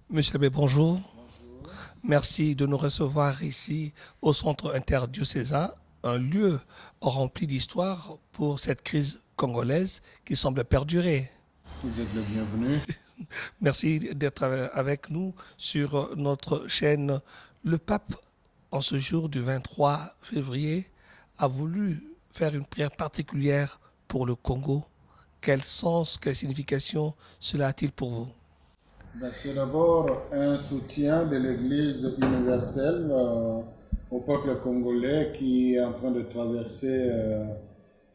Monsieur l'abbé, bonjour. Merci de nous recevoir ici au Centre interdiocésain, un lieu rempli d'histoire pour cette crise congolaise qui semble perdurer. Vous êtes le bienvenu. Merci d'être avec nous sur notre chaîne. Le pape, en ce jour du 23 février, a voulu faire une prière particulière pour le Congo. Quel sens, quelle signification cela a-t-il pour vous? C'est d'abord un soutien de l'Église universelle au peuple congolais qui est en train de traverser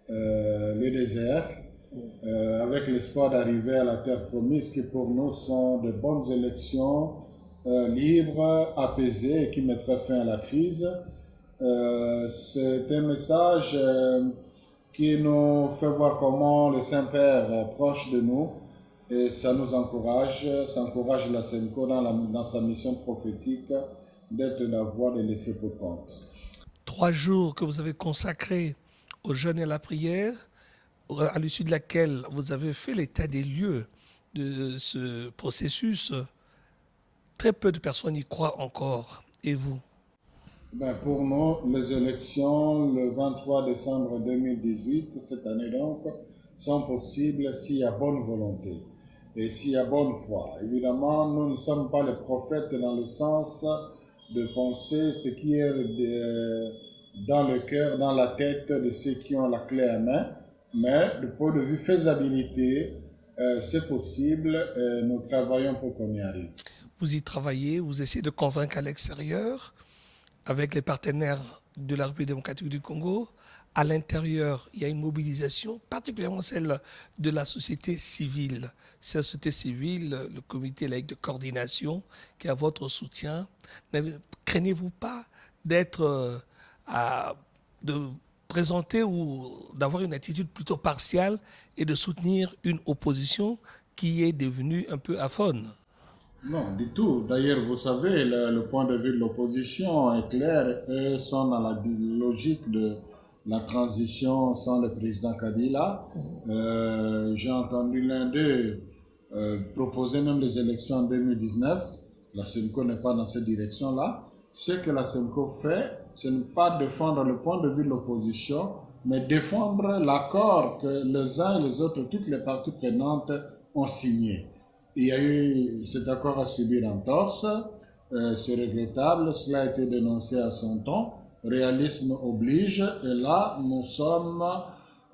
le désert avec l'espoir d'arriver à la terre promise qui pour nous sont de bonnes élections libres, apaisées et qui mettraient fin à la crise. C'est un message qui nous fait voir comment le Saint-Père est proche de nous et ça nous encourage, ça encourage la SENCO dans sa mission prophétique d'être la voix des laissés potentes. 3 jours que vous avez consacrés au jeûne et à la prière, à l'issue de laquelle vous avez fait l'état des lieux de ce processus, très peu de personnes y croient encore. Et vous? Pour nous, les élections le 23 décembre 2018, cette année donc, sont possibles s'il y a bonne volonté et s'il y a bonne foi. Évidemment, nous ne sommes pas les prophètes dans le sens de penser ce qui est dans le cœur, dans la tête de ceux qui ont la clé à main, mais du point de vue faisabilité, c'est possible et nous travaillons pour qu'on y arrive. Vous y travaillez, vous essayez de convaincre à l'extérieur, avec les partenaires de la République démocratique du Congo. À l'intérieur, il y a une mobilisation, particulièrement celle de la société civile. Cette société civile, le comité laïque de coordination, qui a votre soutien. Craignez-vous pas d'être de présenter ou d'avoir une attitude plutôt partiale et de soutenir une opposition qui est devenue un peu aphone? Non, du tout. D'ailleurs, vous savez, le point de vue de l'opposition est clair. Eux sont dans la logique de la transition sans le président Kabila. J'ai entendu l'un d'eux proposer même les élections en 2019. La SENCO n'est pas dans cette direction-là. Ce que la SENCO fait, ce n'est pas défendre le point de vue de l'opposition, mais défendre l'accord que les uns et les autres, toutes les parties prenantes ont signé. Il y a eu cet accord à subir entorse, c'est regrettable, cela a été dénoncé à son temps, réalisme oblige, et là nous sommes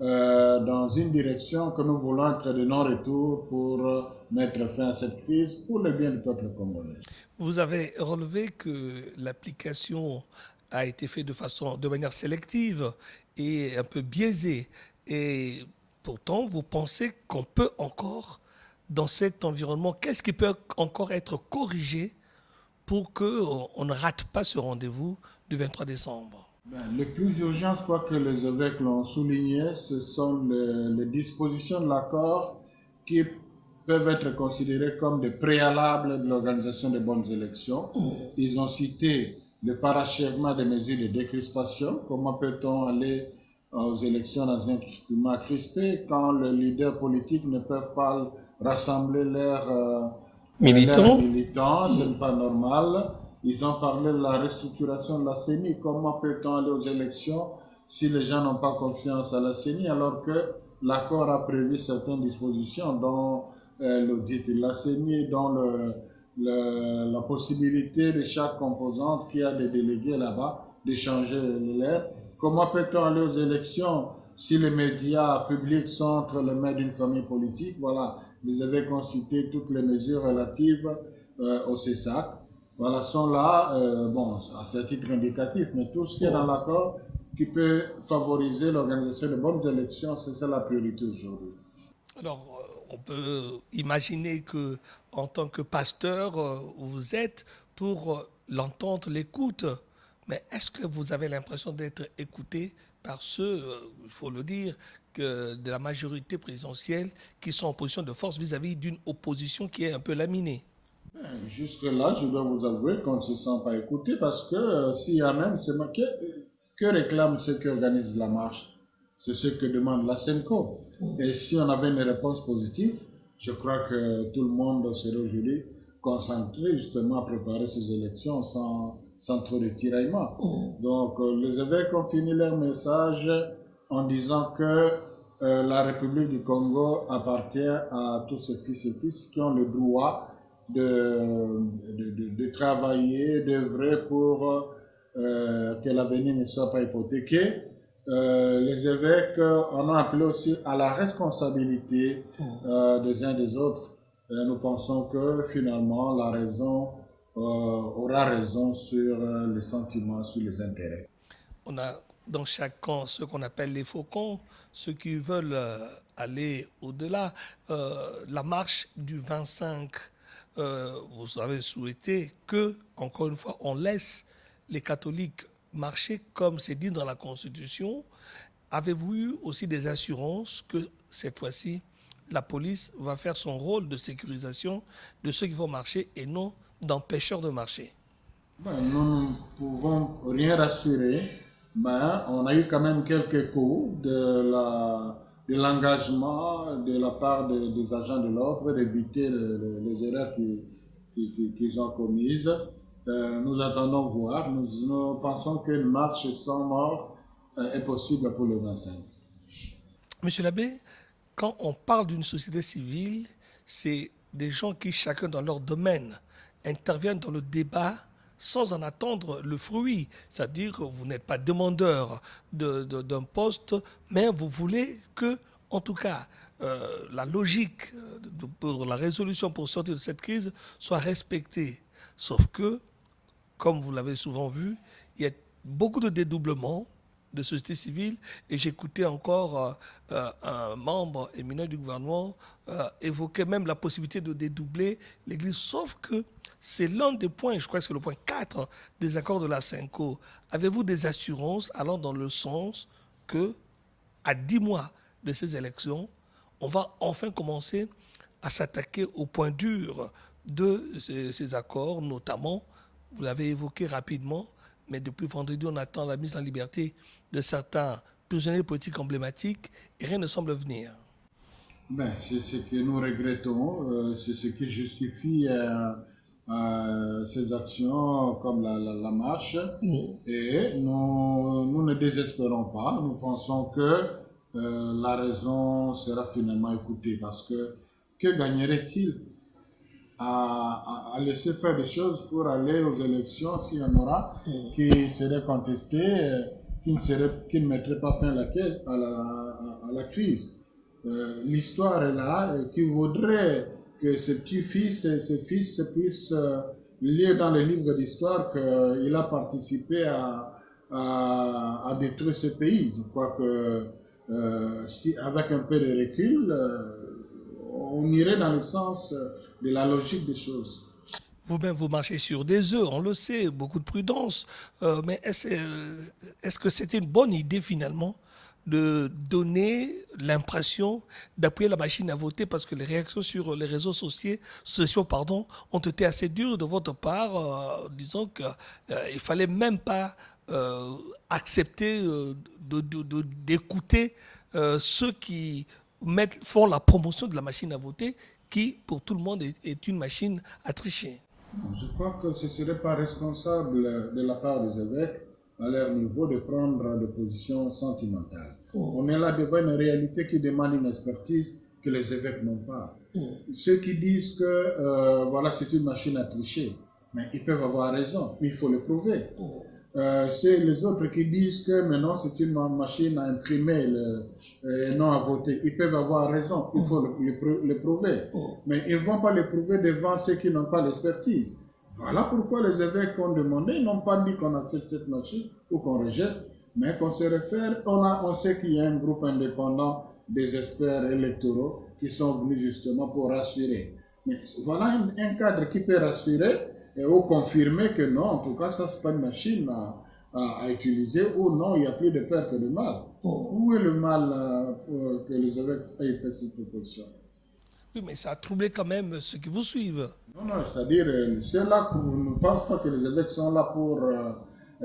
dans une direction que nous voulons être de non-retour pour mettre fin à cette crise pour le bien du peuple congolais. Vous avez relevé que l'application a été faite de manière sélective et un peu biaisée. Et pourtant, vous pensez qu'on peut encore, dans cet environnement, qu'est-ce qui peut encore être corrigé pour qu'on ne rate pas ce rendez-vous du 23 décembre? Le plus urgent, je crois que les évêques l'ont souligné, ce sont les dispositions de l'accord qui peuvent être considérées comme des préalables de l'organisation de bonnes élections. Ils ont cité le parachèvement des mesures de décrispation. Comment peut-on aller aux élections dans un climat crispé quand les leaders politiques ne peuvent pas rassembler leurs Militant. militants? Ce n'est pas normal. Ils ont parlé de la restructuration de la CENI. Comment peut-on aller aux élections si les gens n'ont pas confiance à la CENI alors que l'accord a prévu certaines dispositions dont l'audit de la CENI, dont la possibilité de chaque composante qui a des délégués là-bas d'échanger les lettres. Comment peut-on aller aux élections si les médias publics sont entre les mains d'une famille politique? Voilà, vous avez cité toutes les mesures relatives au CESAC. Voilà, sont là, à ce titre indicatif, mais tout ce qui est dans l'accord qui peut favoriser l'organisation de bonnes élections, c'est ça la priorité aujourd'hui. Alors, on peut imaginer que, en tant que pasteur, vous êtes pour l'entente, l'écoute. Mais est-ce que vous avez l'impression d'être écouté par ceux, il faut le dire, de la majorité présidentielle qui sont en position de force vis-à-vis d'une opposition qui est un peu laminée? Jusque-là, je dois vous avouer qu'on ne se sent pas écouté parce que s'il y a même, que réclament ceux qui organisent la marche? C'est ce que demande la SENCO. Et si on avait une réponse positive, je crois que tout le monde serait aujourd'hui concentrés justement à préparer ces élections sans trop de tiraillements. Donc les évêques ont fini leur message en disant que la République du Congo appartient à tous ses fils et filles qui ont le droit de travailler, d'œuvrer pour que l'avenir ne soit pas hypothéqué. Les évêques en ont appelé aussi à la responsabilité des uns des autres. Nous pensons que finalement la raison aura raison sur les sentiments, sur les intérêts. On a dans chaque camp ce qu'on appelle les faucons, ceux qui veulent aller au-delà. La marche du 25, vous avez souhaité que, encore une fois, on laisse les catholiques marcher comme c'est dit dans la Constitution. Avez-vous eu aussi des assurances que cette fois-ci, la police va faire son rôle de sécurisation de ceux qui vont marcher et non d'empêcheurs de marcher? Nous ne pouvons rien rassurer. On a eu quand même quelques coups de l'engagement de la part des agents de l'ordre d'éviter les erreurs qu'ils ont commises. Nous attendons voir. Nous pensons qu'une marche sans mort est possible pour le 25. Monsieur l'abbé, quand on parle d'une société civile, c'est des gens qui, chacun dans leur domaine, interviennent dans le débat sans en attendre le fruit. C'est-à-dire que vous n'êtes pas demandeur d'un poste, mais vous voulez que, en tout cas, la logique pour la résolution pour sortir de cette crise soit respectée. Sauf que, comme vous l'avez souvent vu, il y a beaucoup de dédoublements de société civile et j'écoutais encore un membre éminent du gouvernement évoquer même la possibilité de dédoubler l'Église, sauf que c'est l'un des points, je crois que c'est le point 4 des accords de la CENCO. Avez-vous des assurances allant dans le sens que, à 10 mois de ces élections, on va enfin commencer à s'attaquer au point dur de ces accords, notamment, vous l'avez évoqué rapidement, mais depuis vendredi, on attend la mise en liberté de certains prisonniers politiques emblématiques et rien ne semble venir. C'est ce que nous regrettons, c'est ce qui justifie ces actions comme la marche. Et nous ne désespérons pas. Nous pensons que la raison sera finalement écoutée parce que gagnerait-il à laisser faire des choses pour aller aux élections s'il y en aura qui seraient contestées, qui ne mettraient pas fin à la crise. L'histoire est là, qui voudrait que ses petits-fils et ses fils puissent lire dans les livres d'histoire qu'il a participé à détruire ce pays. Je crois que si, avec un peu de recul, on irait dans le sens de la logique des choses. Vous-même, vous marchez sur des œufs, on le sait, beaucoup de prudence. Mais est-ce que c'était une bonne idée finalement de donner l'impression d'appuyer la machine à voter parce que les réactions sur les réseaux sociaux ont été assez dures de votre part, disant qu'il ne fallait même pas accepter d'écouter ceux qui font la promotion de la machine à voter qui, pour tout le monde, est une machine à tricher. Je crois que ce ne serait pas responsable de la part des évêques à leur niveau de prendre des positions sentimentales. On est là devant une réalité qui demande une expertise que les évêques n'ont pas. Ceux qui disent que voilà, c'est une machine à tricher, mais ils peuvent avoir raison, mais il faut le prouver. C'est les autres qui disent que maintenant c'est une machine à imprimer et non à voter. Ils peuvent avoir raison, il faut le prouver. Mais ils ne vont pas le prouver devant ceux qui n'ont pas l'expertise. Voilà pourquoi les évêques ont demandé, ils n'ont pas dit qu'on accepte cette machine ou qu'on rejette, mais qu'on se réfère. On sait qu'il y a un groupe indépendant des experts électoraux qui sont venus justement pour rassurer. Mais voilà un cadre qui peut rassurer ou confirmer que non, en tout cas, ça, c'est pas une machine à utiliser, ou non, il y a plus de peur que de mal. Où est le mal que les évêques aient fait cette proposition? Oui, mais ça a troublé quand même ceux qui vous suivent. Non, c'est-à-dire, ceux-là ne pensent pas que les évêques sont là pour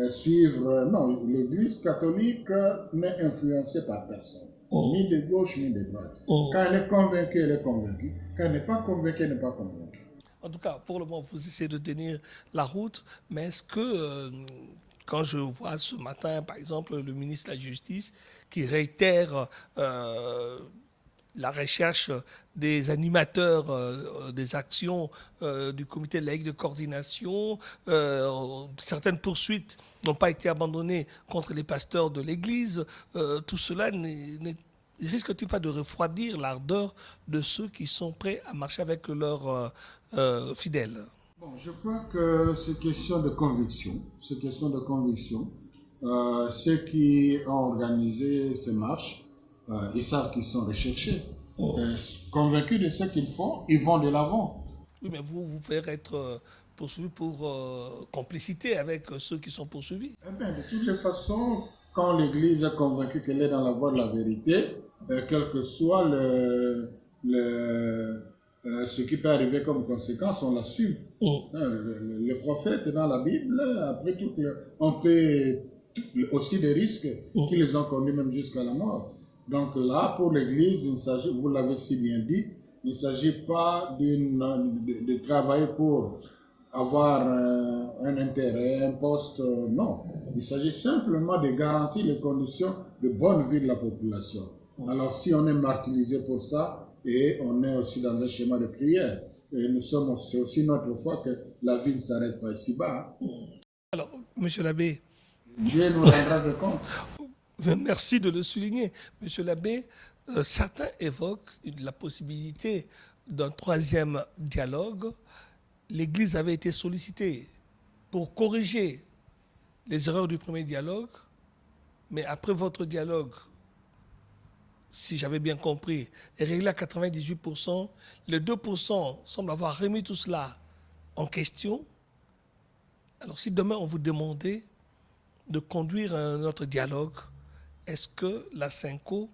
suivre. Non, l'Église catholique n'est influencée par personne, ni de gauche, ni de droite. Quand elle est convaincue, elle est convaincue. Quand elle n'est pas convaincue, elle n'est pas convaincue. En tout cas, pour le moment, vous essayez de tenir la route, mais est-ce que, quand je vois ce matin, par exemple, le ministre de la Justice qui réitère la recherche des animateurs des actions du comité laïque de coordination. Certaines poursuites n'ont pas été abandonnées contre les pasteurs de l'Église. Tout cela risque-t-il pas de refroidir l'ardeur de ceux qui sont prêts à marcher avec leurs fidèles? Bon, je crois que c'est question de conviction. C'est question de conviction. Ceux qui ont organisé ces marches, ils savent qu'ils sont recherchés. Convaincus de ce qu'ils font, ils vont de l'avant. Oui, mais vous pouvez être poursuivi pour complicité avec ceux qui sont poursuivis. Eh bien, de toutes les façons, quand l'Église est convaincue qu'elle est dans la voie de la vérité, quel que soit ce qui peut arriver comme conséquence, on l'assume. Le prophète dans la Bible, après tout, on peut aussi des risques qui les ont conduits même jusqu'à la mort. Donc là, pour l'Église, il s'agit, vous l'avez si bien dit, il ne s'agit pas de travailler pour avoir un intérêt, un poste, non. Il s'agit simplement de garantir les conditions de bonne vie de la population. Alors si on est martyrisé pour ça, et on est aussi dans un schéma de prière, et nous sommes, c'est aussi notre foi que la vie ne s'arrête pas ici-bas. Alors, monsieur l'abbé, Dieu nous rendra de compte. merci de le souligner. Monsieur l'abbé, certains évoquent la possibilité d'un troisième dialogue. L'Église avait été sollicitée pour corriger les erreurs du premier dialogue, mais après votre dialogue, si j'avais bien compris, est réglé à 98%, les 2% semblent avoir remis tout cela en question. Alors si demain on vous demandait de conduire un autre dialogue, est-ce que la SENCO,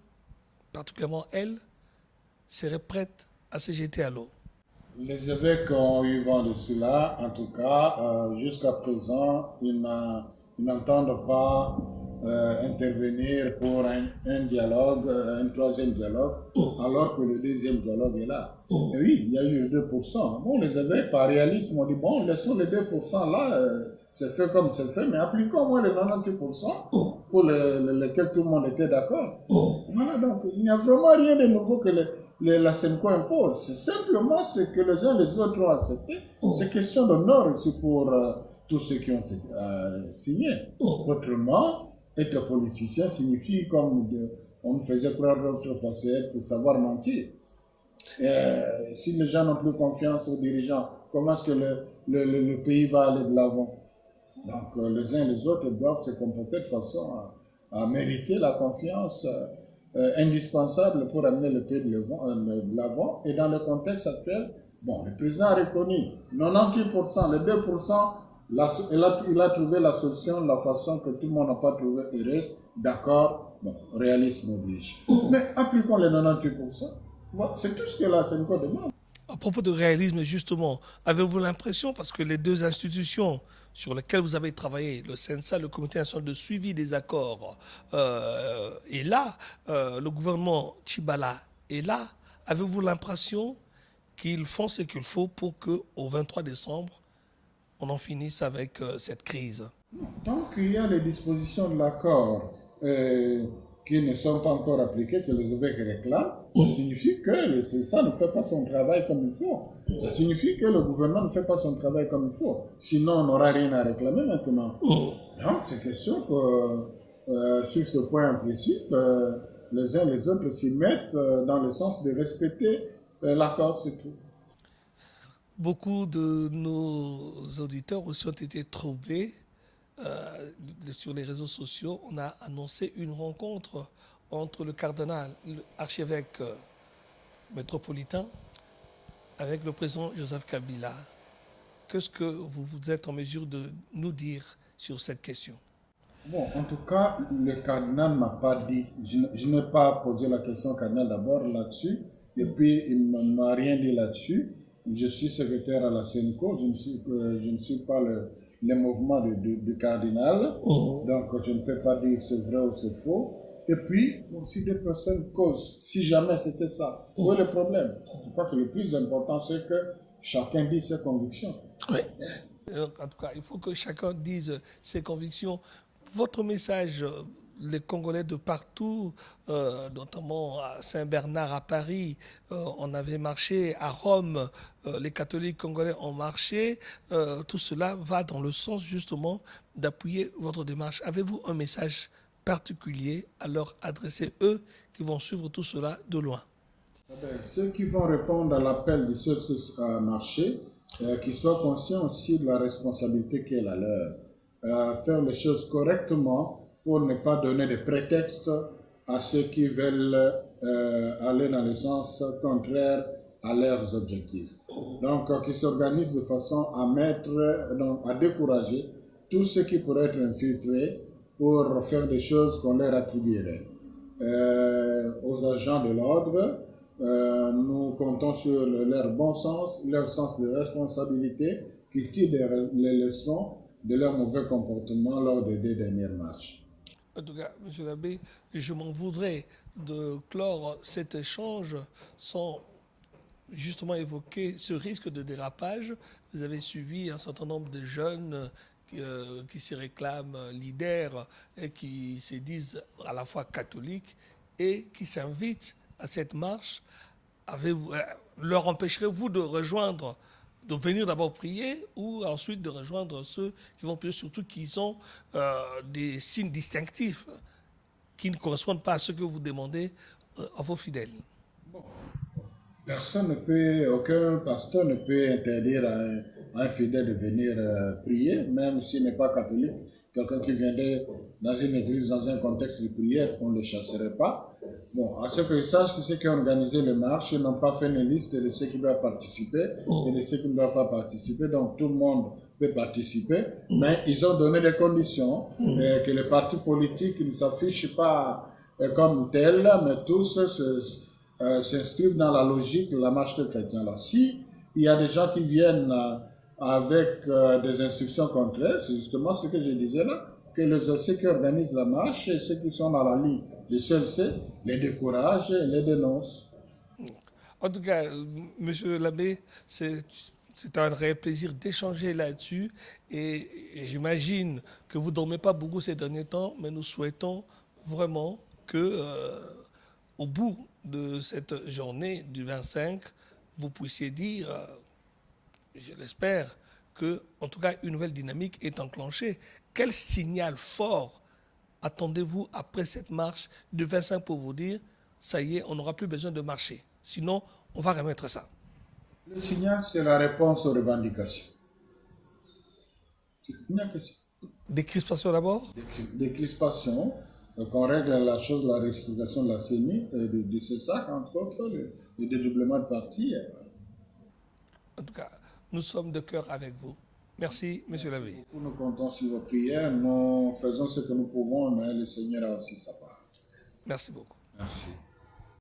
particulièrement elle, serait prête à se jeter à l'eau? Les évêques ont eu vent de cela. En tout cas, jusqu'à présent, ils n'entendent pas intervenir pour un dialogue, un troisième dialogue, alors que le deuxième dialogue est là. Et oui, il y a eu le 2%. Bon, les évêques, par réalisme, ont dit, bon, laissons les 2% là, c'est fait comme c'est fait, mais appliquons au moins les 98% pour lesquels tout le monde était d'accord. Voilà, donc il n'y a vraiment rien de nouveau que la SENCO impose. C'est simplement ce que les uns et les autres ont accepté. C'est question d'honneur ici pour tous ceux qui ont signé. Autrement, être politicien signifie, comme on me faisait croire autrefois, c'est être pour savoir mentir. Si les gens n'ont plus confiance aux dirigeants, comment est-ce que le pays va aller de l'avant? Donc les uns et les autres doivent se comporter de façon à mériter la confiance indispensable pour amener le pays de l'avant. Et dans le contexte actuel, bon, le président a reconnu 98%, les 2%, il a trouvé la solution de la façon que tout le monde n'a pas trouvé heureuse. D'accord, bon, réalisme oblige. Mais appliquons les 98%. C'est tout ce que la SENCO demande. À propos de réalisme, justement, avez-vous l'impression, parce que les deux institutions sur lesquelles vous avez travaillé, le CNSA, le Comité national de suivi des accords, est là, le gouvernement Tchibala est là, avez-vous l'impression qu'ils font ce qu'il faut pour qu'au 23 décembre, on en finisse avec cette crise? Tant qu'il y a les dispositions de l'accord qui ne sont pas encore appliquées, que les évêques réclament, ça signifie que le CSA ne fait pas son travail comme il faut. Ça signifie que le gouvernement ne fait pas son travail comme il faut. Sinon, on n'aura rien à réclamer maintenant. Donc, c'est question que, sur ce point précis, les uns et les autres s'y mettent dans le sens de respecter l'accord, c'est tout. Beaucoup de nos auditeurs aussi ont été troublés. Sur les réseaux sociaux, on a annoncé une rencontre entre le cardinal, l'archevêque métropolitain, avec le président Joseph Kabila. Qu'est-ce que vous êtes en mesure de nous dire sur cette question? Bon, en tout cas, le cardinal ne m'a pas dit, je n'ai pas posé la question au cardinal d'abord là-dessus, et puis il ne m'a rien dit là-dessus. Je suis secrétaire à la SENCO, je ne suis pas le mouvement du cardinal, donc je ne peux pas dire c'est vrai ou c'est faux. Et puis, bon, si deux personnes causent, si jamais c'était ça, où est le problème? Je crois que le plus important, c'est que chacun dit ses convictions. Oui. En tout cas, il faut que chacun dise ses convictions. Votre message, les Congolais de partout, notamment à Saint-Bernard, à Paris, on avait marché, à Rome, les catholiques congolais ont marché, tout cela va dans le sens justement d'appuyer votre démarche. Avez-vous un message particulier à leur adresser, eux qui vont suivre tout cela de loin? Ceux qui vont répondre à l'appel de ce marché, qu'ils soient conscients aussi de la responsabilité qui est la leur. Faire les choses correctement pour ne pas donner de prétexte à ceux qui veulent aller dans le sens contraire à leurs objectifs. Donc, qu'ils s'organisent de façon à décourager tous ceux qui pourraient être infiltrés pour faire des choses qu'on leur attribuerait. Aux agents de l'ordre, nous comptons sur leur bon sens, leur sens de responsabilité, qu'ils tirent les leçons de leur mauvais comportement lors des 2 dernières marches. En tout cas, M. l'abbé, je m'en voudrais de clore cet échange sans justement évoquer ce risque de dérapage. Vous avez suivi un certain nombre de jeunes qui se réclament leaders et qui se disent à la fois catholiques et qui s'invitent à cette marche. Leur empêcherez-vous de rejoindre, de venir d'abord prier ou ensuite de rejoindre ceux qui vont prier, surtout qu'ils ont des signes distinctifs qui ne correspondent pas à ce que vous demandez à vos fidèles? Aucun pasteur ne peut interdire à un fidèle de venir prier, même s'il n'est pas catholique. Quelqu'un qui viendrait dans une église, dans un contexte de prière, on ne le chasserait pas. Bon, à ce que je sache, ceux qui ont organisé les marches n'ont pas fait une liste de ceux qui doivent participer et de ceux qui ne doivent pas participer. Donc tout le monde peut participer, mais ils ont donné des conditions que les partis politiques ne s'affichent pas comme tels, mais tous s'inscrivent dans la logique de la marche des chrétiens. Là, si il y a des gens qui viennent avec des instructions contraires, c'est justement ce que je disais là, que ceux qui organisent la marche et ceux qui sont dans la ligne de celle-ci les découragent et les dénoncent. En tout cas, Monsieur l'abbé, c'est un réel plaisir d'échanger là-dessus et j'imagine que vous ne dormez pas beaucoup ces derniers temps, mais nous souhaitons vraiment que au bout de cette journée du 25, vous puissiez dire, je l'espère, que, en tout cas, une nouvelle dynamique est enclenchée. Quel signal fort attendez-vous après cette marche du 25 pour vous dire, ça y est, on n'aura plus besoin de marcher. Sinon, on va remettre ça. Le signal, c'est la réponse aux revendications. Des crispations d'abord? Des crispations. Qu'on règle la chose, la restitution de la CENI, de ce sac, entre autres, le dédoublement de parti. En tout cas, nous sommes de cœur avec vous. Merci, Monsieur l'abbé. Nous comptons sur vos prières. Nous faisons ce que nous pouvons, mais le Seigneur a aussi sa part. Merci beaucoup. Merci.